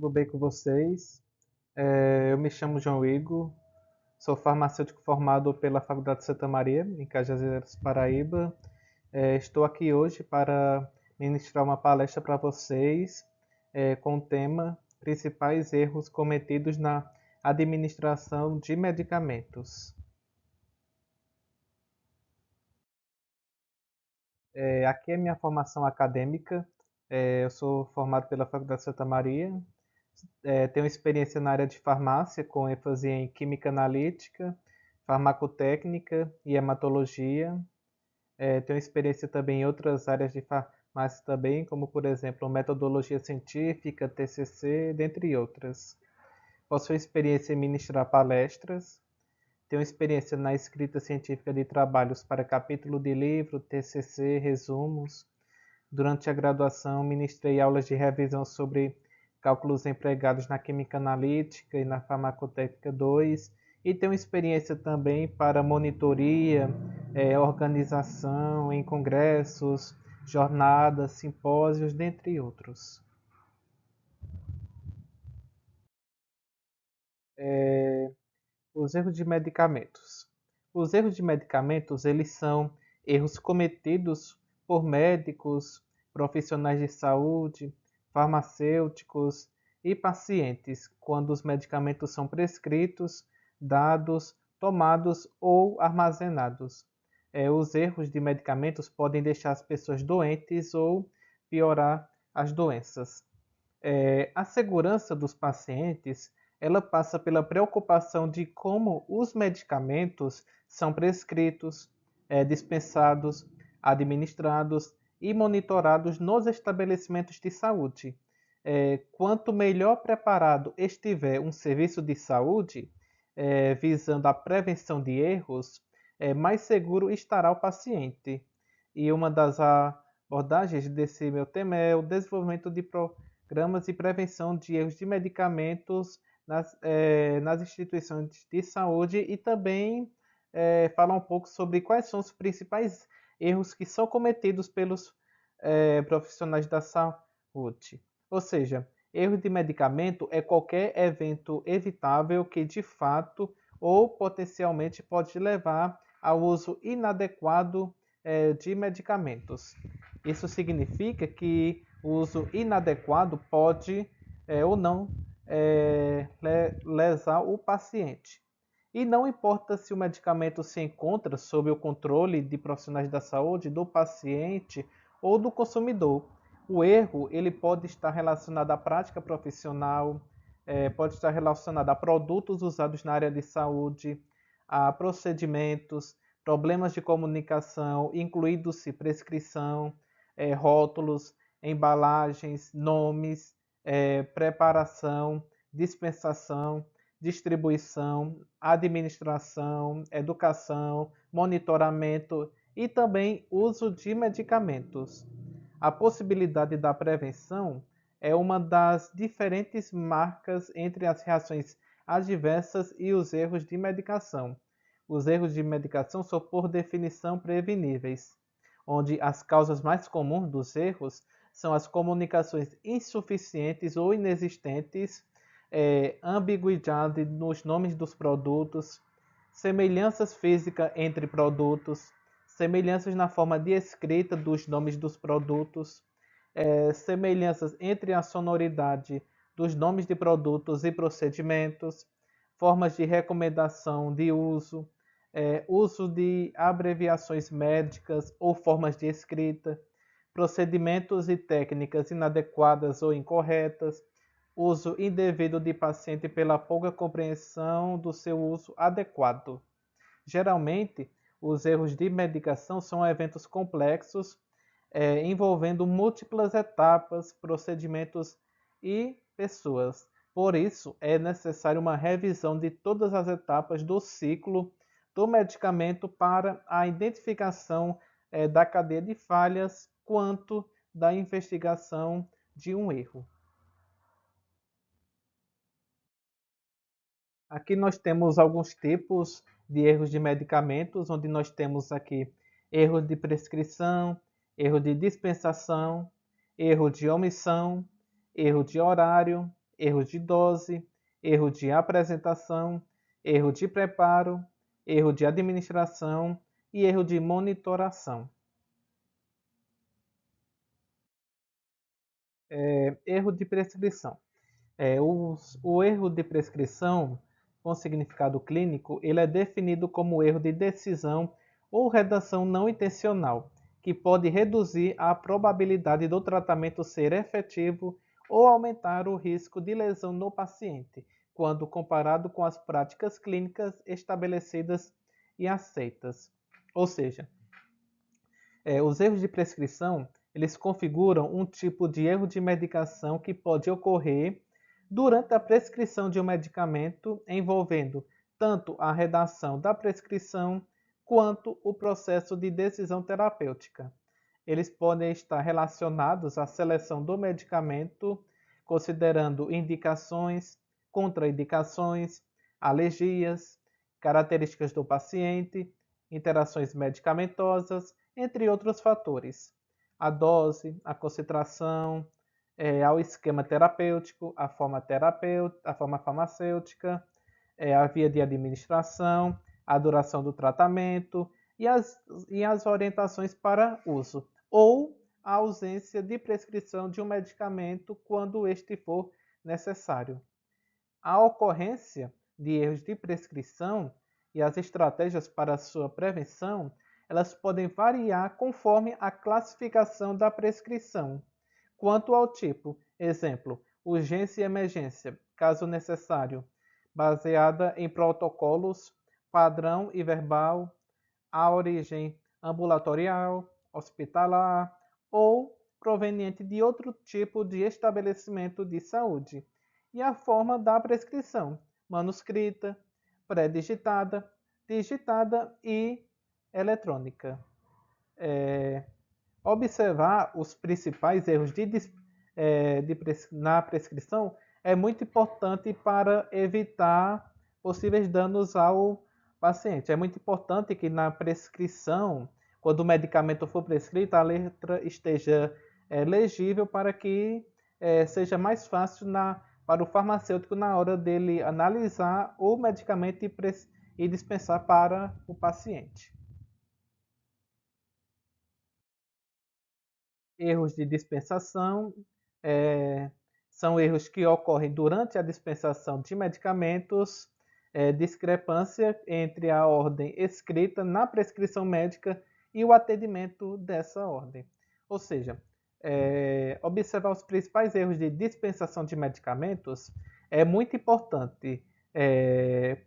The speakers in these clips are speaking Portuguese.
tudo bem com vocês? Eu me chamo João Igor, sou farmacêutico formado pela Faculdade de Santa Maria, em Cajazeiras, Paraíba. Estou aqui hoje para ministrar uma palestra para vocês com o tema Principais erros cometidos na administração de medicamentos. Aqui é minha formação acadêmica. Eu sou formado pela Faculdade de Santa Maria. Tenho experiência na área de farmácia, com ênfase em química analítica, farmacotécnica e hematologia. Tenho experiência também em outras áreas de farmácia também, como por exemplo metodologia científica, TCC, dentre outras. Possuo experiência em ministrar palestras. Tenho experiência na escrita científica de trabalhos para capítulo de livro, TCC, resumos. Durante a graduação, ministrei aulas de revisão sobre cálculos empregados na química analítica e na farmacotécnica 2, e tenho experiência também para monitoria, organização em congressos, jornadas, simpósios, dentre outros. Os erros de medicamentos. Os erros de medicamentos, eles são erros cometidos por médicos, profissionais de saúde, farmacêuticos e pacientes quando os medicamentos são prescritos, dados, tomados ou armazenados. Os erros de medicamentos podem deixar as pessoas doentes ou piorar as doenças. A segurança dos pacientes, ela passa pela preocupação de como os medicamentos são prescritos, dispensados, administrados e monitorados nos estabelecimentos de saúde. Quanto melhor preparado estiver um serviço de saúde, visando a prevenção de erros, mais seguro estará o paciente. E uma das abordagens desse meu tema é o desenvolvimento de programas de prevenção de erros de medicamentos nas instituições de saúde, e também falar um pouco sobre quais são os principais erros que são cometidos pelos profissionais da saúde. Ou seja, erro de medicamento é qualquer evento evitável que de fato ou potencialmente pode levar ao uso inadequado de medicamentos. Isso significa que o uso inadequado pode ou não lesar o paciente. E não importa se o medicamento se encontra sob o controle de profissionais da saúde, do paciente ou do consumidor. O erro ele pode estar relacionado à prática profissional, pode estar relacionado a produtos usados na área de saúde, a procedimentos, problemas de comunicação, incluindo-se prescrição, rótulos, embalagens, nomes, preparação, dispensação, distribuição, administração, educação, monitoramento e também uso de medicamentos. A possibilidade da prevenção é uma das diferentes marcas entre as reações adversas e os erros de medicação. Os erros de medicação são, por definição, preveníveis, onde as causas mais comuns dos erros são as comunicações insuficientes ou inexistentes, ambiguidade nos nomes dos produtos, semelhanças físicas entre produtos, semelhanças na forma de escrita dos nomes dos produtos, semelhanças entre a sonoridade dos nomes de produtos e procedimentos, formas de recomendação de uso, uso de abreviações médicas ou formas de escrita, procedimentos e técnicas inadequadas ou incorretas, uso indevido de paciente pela pouca compreensão do seu uso adequado. Geralmente, os erros de medicação são eventos complexos, envolvendo múltiplas etapas, procedimentos e pessoas. Por isso, é necessário uma revisão de todas as etapas do ciclo do medicamento para a identificação da cadeia de falhas quanto da investigação de um erro. Aqui nós temos alguns tipos de erros de medicamentos, onde nós temos aqui erro de prescrição, erro de dispensação, erro de omissão, erro de horário, erro de dose, erro de apresentação, erro de preparo, erro de administração e erro de monitoração. Erro de prescrição. O erro de prescrição, com significado clínico, ele é definido como erro de decisão ou redação não intencional, que pode reduzir a probabilidade do tratamento ser efetivo ou aumentar o risco de lesão no paciente, quando comparado com as práticas clínicas estabelecidas e aceitas. Ou seja, os erros de prescrição, eles configuram um tipo de erro de medicação que pode ocorrer durante a prescrição de um medicamento, envolvendo tanto a redação da prescrição quanto o processo de decisão terapêutica. Eles podem estar relacionados à seleção do medicamento, considerando indicações, contraindicações, alergias, características do paciente, interações medicamentosas, entre outros fatores. A dose, a concentração, ao esquema terapêutico, a forma farmacêutica, a via de administração, a duração do tratamento e as orientações para uso, ou a ausência de prescrição de um medicamento quando este for necessário. A ocorrência de erros de prescrição e as estratégias para sua prevenção, elas podem variar conforme a classificação da prescrição. Quanto ao tipo, exemplo, urgência e emergência, caso necessário, baseada em protocolos padrão e verbal, a origem ambulatorial, hospitalar ou proveniente de outro tipo de estabelecimento de saúde. E a forma da prescrição, manuscrita, pré-digitada, digitada e eletrônica. Observar os principais erros na prescrição é muito importante para evitar possíveis danos ao paciente. É muito importante que na prescrição, quando o medicamento for prescrito, a letra esteja legível para que seja mais fácil para o farmacêutico na hora dele analisar o medicamento e dispensar para o paciente. Erros de dispensação são erros que ocorrem durante a dispensação de medicamentos, discrepância entre a ordem escrita na prescrição médica e o atendimento dessa ordem. Ou seja, observar os principais erros de dispensação de medicamentos é muito importante,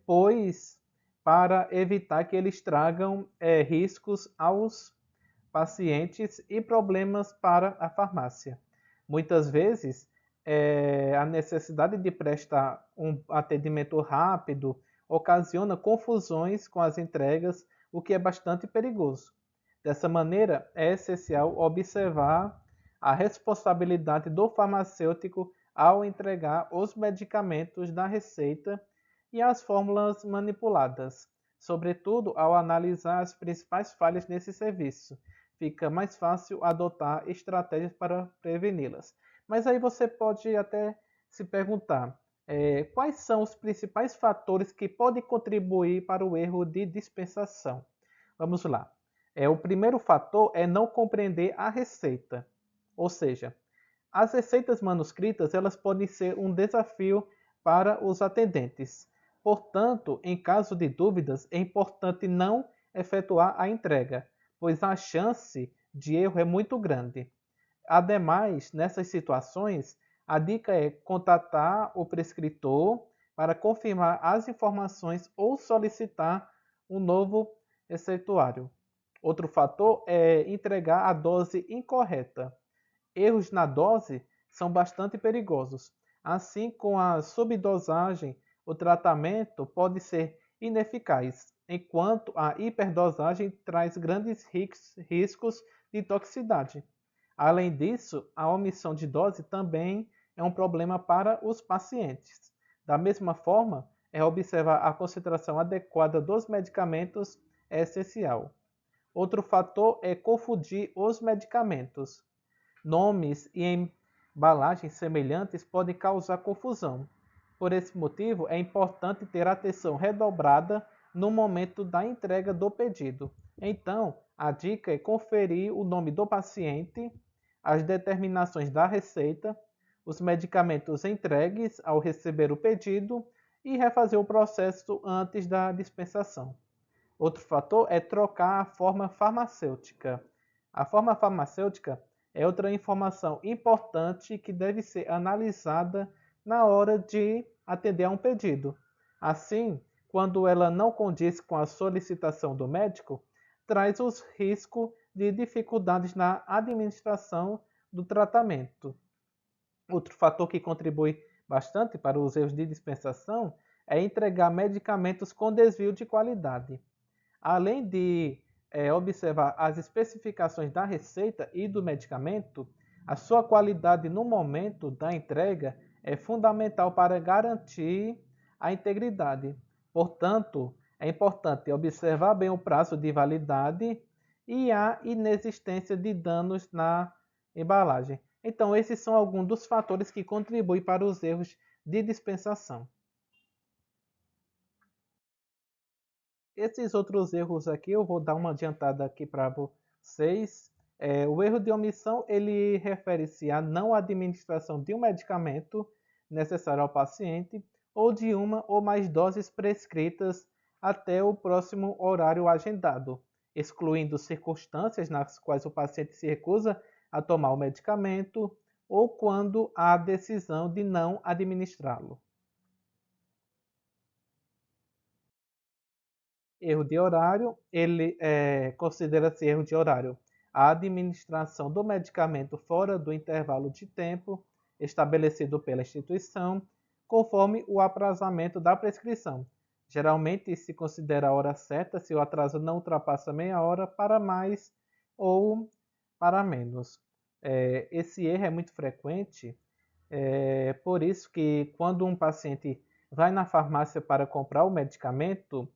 pois para evitar que eles tragam riscos aos pacientes e problemas para a farmácia. Muitas vezes, a necessidade de prestar um atendimento rápido ocasiona confusões com as entregas, o que é bastante perigoso. Dessa maneira, é essencial observar a responsabilidade do farmacêutico ao entregar os medicamentos da receita e as fórmulas manipuladas, sobretudo ao analisar as principais falhas nesse serviço. Fica mais fácil adotar estratégias para preveni-las. Mas aí você pode até se perguntar, quais são os principais fatores que podem contribuir para o erro de dispensação? Vamos lá. O primeiro fator é não compreender a receita. Ou seja, as receitas manuscritas elas podem ser um desafio para os atendentes. Portanto, em caso de dúvidas, é importante não efetuar a entrega, pois a chance de erro é muito grande. Ademais, nessas situações, a dica é contatar o prescritor para confirmar as informações ou solicitar um novo receituário. Outro fator é entregar a dose incorreta. Erros na dose são bastante perigosos. Assim, com a subdosagem, o tratamento pode ser ineficaz, enquanto a hiperdosagem traz grandes riscos de toxicidade. Além disso, a omissão de dose também é um problema para os pacientes. Da mesma forma, observar a concentração adequada dos medicamentos é essencial. Outro fator é confundir os medicamentos. Nomes embalagens semelhantes podem causar confusão. Por esse motivo, é importante ter atenção redobrada no momento da entrega do pedido. Então, a dica é conferir o nome do paciente, as determinações da receita, os medicamentos entregues ao receber o pedido e refazer o processo antes da dispensação. Outro fator é trocar a forma farmacêutica. A forma farmacêutica é outra informação importante que deve ser analisada na hora de atender a um pedido. Assim, quando ela não condiz com a solicitação do médico, traz os riscos de dificuldades na administração do tratamento. Outro fator que contribui bastante para os erros de dispensação é entregar medicamentos com desvio de qualidade. Além de observar as especificações da receita e do medicamento, a sua qualidade no momento da entrega é fundamental para garantir a integridade. Portanto, é importante observar bem o prazo de validade e a inexistência de danos na embalagem. Então, esses são alguns dos fatores que contribuem para os erros de dispensação. Esses outros erros aqui, eu vou dar uma adiantada aqui para vocês. O erro de omissão, ele refere-se à não administração de um medicamento necessário ao paciente ou de uma ou mais doses prescritas até o próximo horário agendado, excluindo circunstâncias nas quais o paciente se recusa a tomar o medicamento ou quando há decisão de não administrá-lo. Erro de horário, ele considera-se erro de horário a administração do medicamento fora do intervalo de tempo estabelecido pela instituição, conforme o aprazamento da prescrição. Geralmente se considera a hora certa se o atraso não ultrapassa meia hora para mais ou para menos. Esse erro é muito frequente, por isso que quando um paciente vai na farmácia para comprar o medicamento,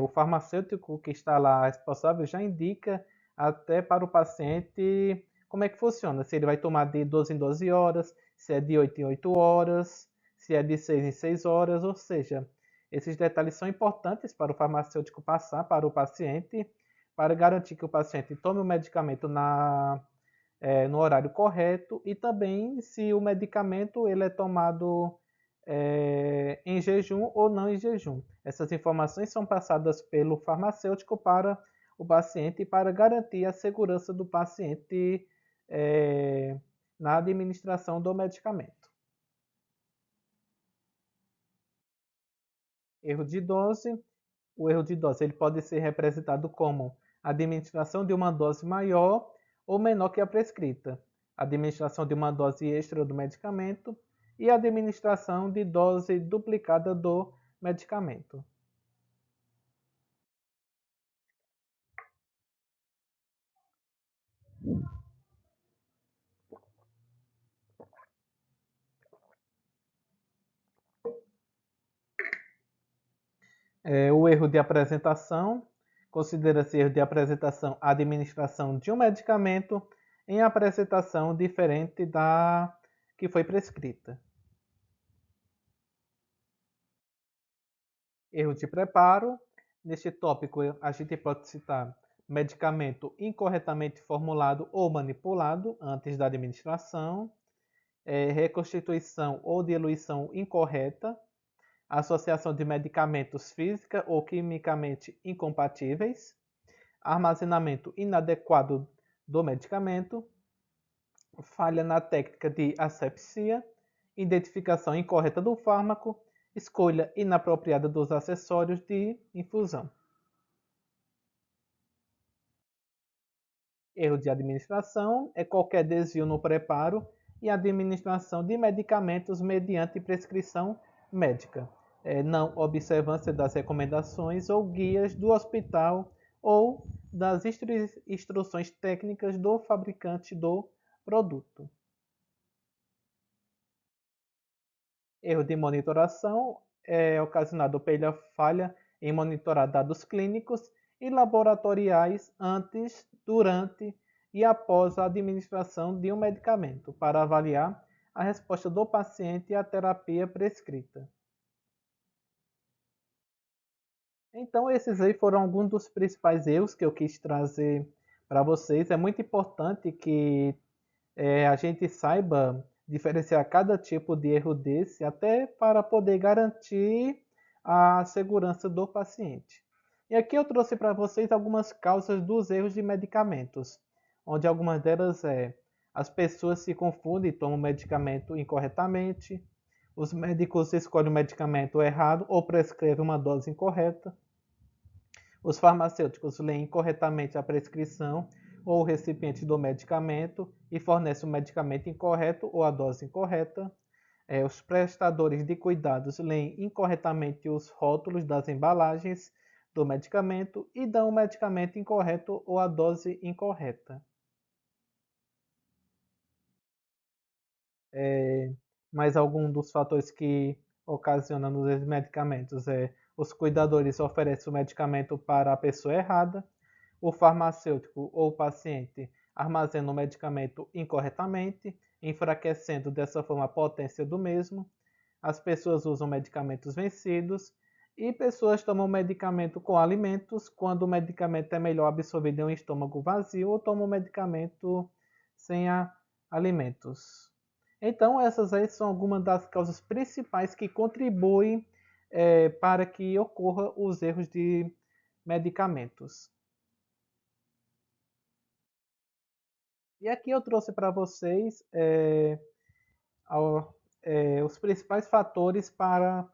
o farmacêutico que está lá responsável já indica até para o paciente como é que funciona. Se ele vai tomar de 12 em 12 horas, se é de 8 em 8 horas, se é de 6 em 6 horas, ou seja, esses detalhes são importantes para o farmacêutico passar para o paciente, para garantir que o paciente tome o medicamento no horário correto e também se o medicamento ele é tomado em jejum ou não em jejum. Essas informações são passadas pelo farmacêutico para o paciente para garantir a segurança do paciente na administração do medicamento. Erro de dose. O erro de dose ele pode ser representado como administração de uma dose maior ou menor que a prescrita, administração de uma dose extra do medicamento e administração de dose duplicada do medicamento. O erro de apresentação considera-se erro de apresentação a administração de um medicamento em apresentação diferente da que foi prescrita. Erro de preparo. Neste tópico, a gente pode citar medicamento incorretamente formulado ou manipulado antes da administração, reconstituição ou diluição incorreta, associação de medicamentos física ou quimicamente incompatíveis, armazenamento inadequado do medicamento, falha na técnica de asepsia, identificação incorreta do fármaco, escolha inapropriada dos acessórios de infusão. Erro de administração é qualquer desvio no preparo e administração de medicamentos mediante prescrição médica, não observância das recomendações ou guias do hospital ou das instruções técnicas do fabricante do produto. Erro de monitoração é ocasionado pela falha em monitorar dados clínicos e laboratoriais antes, durante e após a administração de um medicamento, para avaliar a resposta do paciente à terapia prescrita. Então, esses aí foram alguns dos principais erros que eu quis trazer para vocês. É muito importante que a gente saiba diferenciar cada tipo de erro desse, até para poder garantir a segurança do paciente. E aqui eu trouxe para vocês algumas causas dos erros de medicamentos, onde algumas delas as pessoas se confundem e tomam medicamento incorretamente, os médicos escolhem o medicamento errado ou prescrevem uma dose incorreta, os farmacêuticos leem incorretamente a prescrição ou o recipiente do medicamento e fornecem o medicamento incorreto ou a dose incorreta. Os prestadores de cuidados leem incorretamente os rótulos das embalagens do medicamento e dão o medicamento incorreto ou a dose incorreta. Mais algum dos fatores que ocasionam nos medicamentos os cuidadores oferecem o medicamento para a pessoa errada, o farmacêutico ou o paciente armazena o medicamento incorretamente, enfraquecendo dessa forma a potência do mesmo, as pessoas usam medicamentos vencidos e pessoas tomam medicamento com alimentos quando o medicamento é melhor absorvido em um estômago vazio ou tomam medicamento sem alimentos. Então, essas aí são algumas das causas principais que contribuem para que ocorra os erros de medicamentos. E aqui eu trouxe para vocês os principais fatores para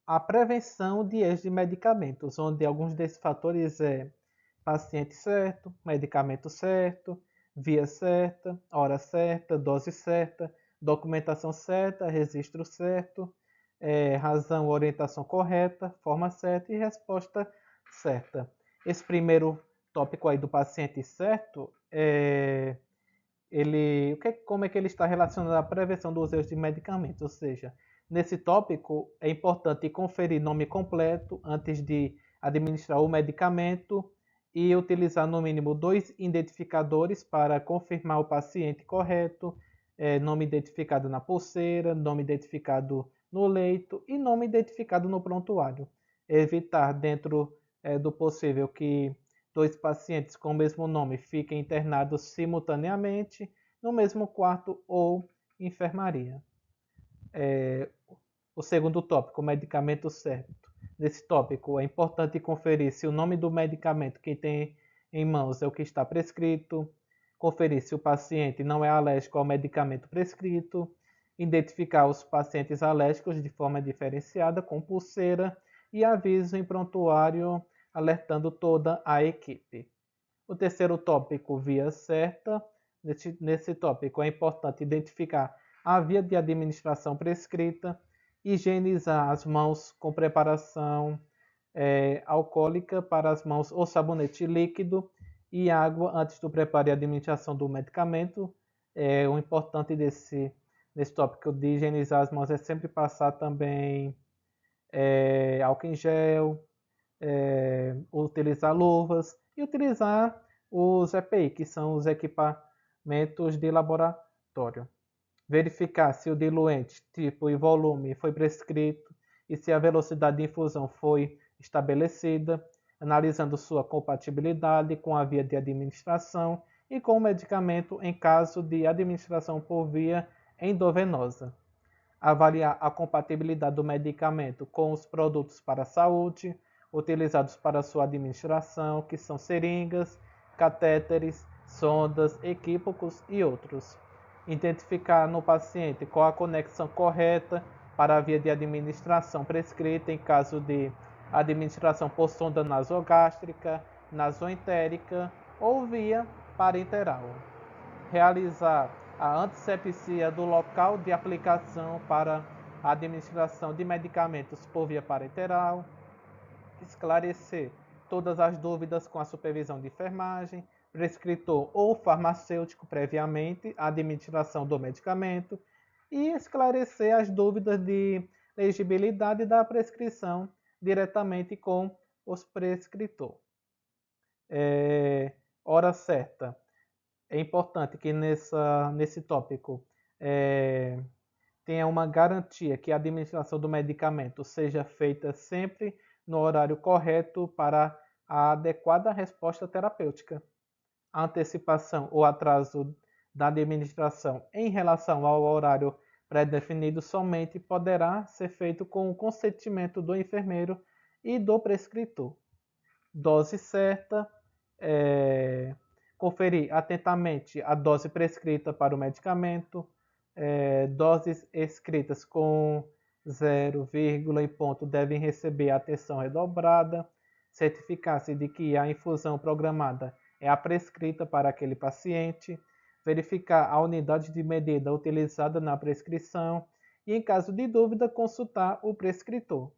a prevenção de erros de medicamentos, onde alguns desses fatores paciente certo, medicamento certo, via certa, hora certa, dose certa, documentação certa, registro certo, razão, orientação correta, forma certa e resposta certa. Esse primeiro tópico aí do paciente certo, como é que ele está relacionado à prevenção dos erros de medicamentos? Ou seja, nesse tópico é importante conferir nome completo antes de administrar o medicamento e utilizar no mínimo 2 identificadores para confirmar o paciente correto, nome identificado na pulseira, nome identificado no leito e nome identificado no prontuário. Evitar dentro do possível que 2 pacientes com o mesmo nome fiquem internados simultaneamente no mesmo quarto ou enfermaria. O segundo tópico, o medicamento certo. Nesse tópico, é importante conferir se o nome do medicamento que tem em mãos é o que está prescrito, conferir se o paciente não é alérgico ao medicamento prescrito, identificar os pacientes alérgicos de forma diferenciada com pulseira e aviso em prontuário alertando toda a equipe. O terceiro tópico, via certa. Nesse tópico é importante identificar a via de administração prescrita, higienizar as mãos com preparação alcoólica para as mãos ou sabonete líquido e água antes do preparo e administração do medicamento. O importante nesse tópico de higienizar as mãos é sempre passar também álcool em gel, utilizar luvas e utilizar os EPI, que são os equipamentos de laboratório. Verificar se o diluente, tipo e volume foi prescrito e se a velocidade de infusão foi estabelecida, analisando sua compatibilidade com a via de administração e com o medicamento em caso de administração por via endovenosa. Avaliar a compatibilidade do medicamento com os produtos para a saúde utilizados para sua administração, que são seringas, catéteres, sondas, equípocos e outros. Identificar no paciente qual a conexão correta para a via de administração prescrita em caso de administração por sonda nasogástrica, nasoentérica ou via parenteral. Realizar a antisepsia do local de aplicação para a administração de medicamentos por via parenteral. Esclarecer todas as dúvidas com a supervisão de enfermagem, prescritor ou farmacêutico previamente à administração do medicamento e esclarecer as dúvidas de legibilidade da prescrição diretamente com os prescritor. Hora certa. É importante que nesse tópico tenha uma garantia que a administração do medicamento seja feita sempre no horário correto para a adequada resposta terapêutica. A antecipação ou atraso da administração em relação ao horário pré-definido somente poderá ser feito com o consentimento do enfermeiro e do prescritor. Dose certa, conferir atentamente a dose prescrita para o medicamento, doses escritas com 0, e ponto devem receber atenção redobrada, certificar-se de que a infusão programada é a prescrita para aquele paciente, verificar a unidade de medida utilizada na prescrição e, em caso de dúvida, consultar o prescritor.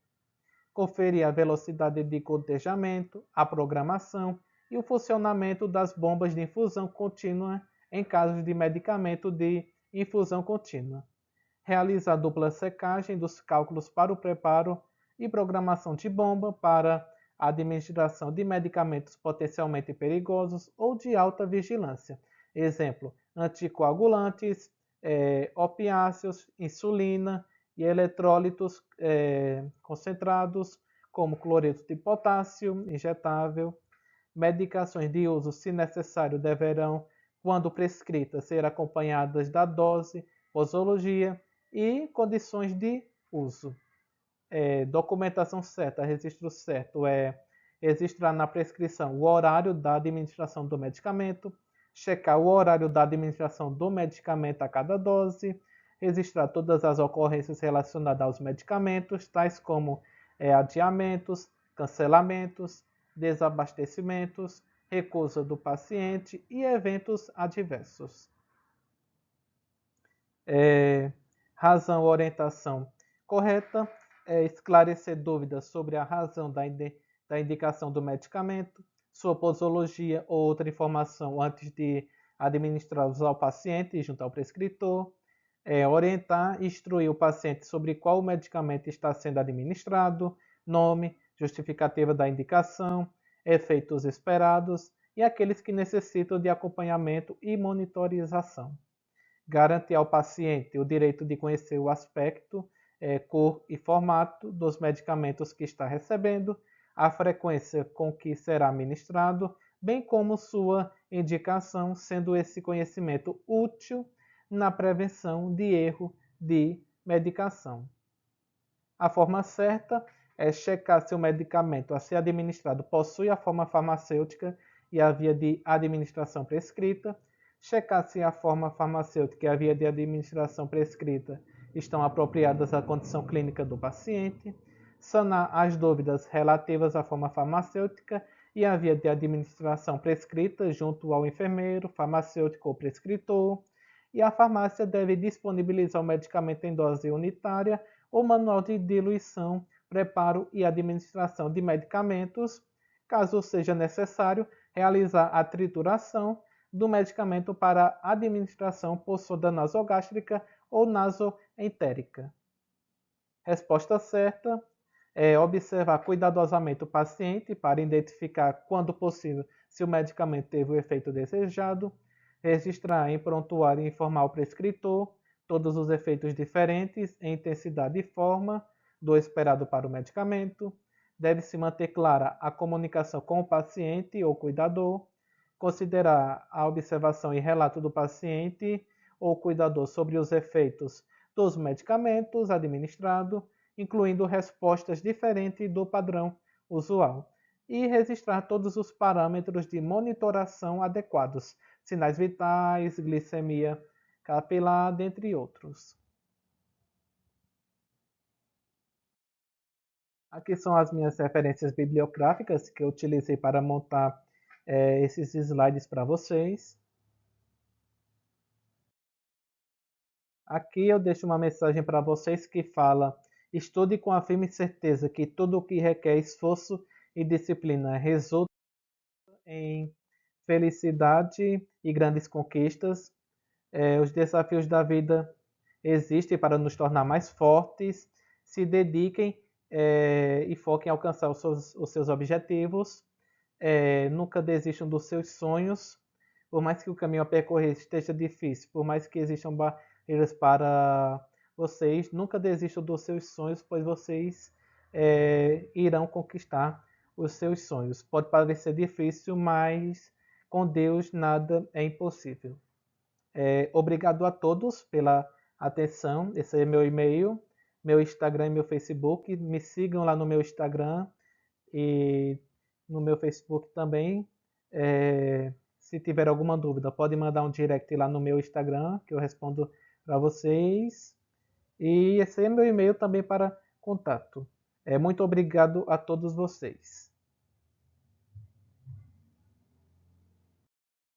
Conferir a velocidade de gotejamento, a programação e o funcionamento das bombas de infusão contínua em casos de medicamento de infusão contínua. Realizar dupla secagem dos cálculos para o preparo e programação de bomba para a administração de medicamentos potencialmente perigosos ou de alta vigilância. Exemplo, anticoagulantes, opiáceos, insulina e eletrólitos concentrados, como cloreto de potássio injetável. Medicações de uso, se necessário, deverão, quando prescritas, ser acompanhadas da dose, posologia e condições de uso. Documentação certa, registro certo registrar na prescrição o horário da administração do medicamento, checar o horário da administração do medicamento a cada dose, registrar todas as ocorrências relacionadas aos medicamentos, tais como adiamentos, cancelamentos, desabastecimentos, recusa do paciente e eventos adversos. Razão, orientação correta, esclarecer dúvidas sobre a razão da indicação do medicamento, sua posologia ou outra informação antes de administrá-los ao paciente junto ao prescritor, orientar e instruir o paciente sobre qual medicamento está sendo administrado, nome, justificativa da indicação, efeitos esperados e aqueles que necessitam de acompanhamento e monitorização. Garantir ao paciente o direito de conhecer o aspecto, cor e formato dos medicamentos que está recebendo, a frequência com que será administrado, bem como sua indicação, sendo esse conhecimento útil na prevenção de erro de medicação. A forma certa é checar se o medicamento a ser administrado possui a forma farmacêutica e a via de administração prescrita, checar se a forma farmacêutica e a via de administração prescrita estão apropriadas à condição clínica do paciente, sanar as dúvidas relativas à forma farmacêutica e à via de administração prescrita junto ao enfermeiro, farmacêutico ou prescritor, e a farmácia deve disponibilizar o medicamento em dose unitária ou manual de diluição, preparo e administração de medicamentos, caso seja necessário, realizar a trituração do medicamento para administração por sonda nasogástrica ou nasoentérica. Resposta certa é observar cuidadosamente o paciente para identificar, quando possível, se o medicamento teve o efeito desejado, registrar em prontuário e informar o prescritor todos os efeitos diferentes em intensidade e forma do esperado para o medicamento. Deve-se manter clara a comunicação com o paciente ou cuidador, considerar a observação e relato do paciente ou cuidador sobre os efeitos dos medicamentos administrados, incluindo respostas diferentes do padrão usual, e registrar todos os parâmetros de monitoração adequados, sinais vitais, glicemia capilar, dentre outros. Aqui são as minhas referências bibliográficas que eu utilizei para montar esses slides para vocês. Aqui eu deixo uma mensagem para vocês que fala: estude com a firme certeza que tudo o que requer esforço e disciplina resulta em felicidade e grandes conquistas. Os desafios da vida existem para nos tornar mais fortes. Se dediquem e foquem em alcançar os seus objetivos. Nunca desistam dos seus sonhos. Por mais que o caminho a percorrer esteja difícil, por mais que existam barreiras para vocês, nunca desistam dos seus sonhos, pois vocês irão conquistar os seus sonhos. Pode parecer difícil, mas com Deus nada é impossível. Obrigado a todos pela atenção. Esse é meu e-mail, meu Instagram e meu Facebook. Me sigam lá no meu Instagram e no meu Facebook também. Se tiver alguma dúvida, pode mandar um direct lá no meu Instagram, que eu respondo para vocês. E esse é meu e-mail também para contato. Muito obrigado a todos vocês.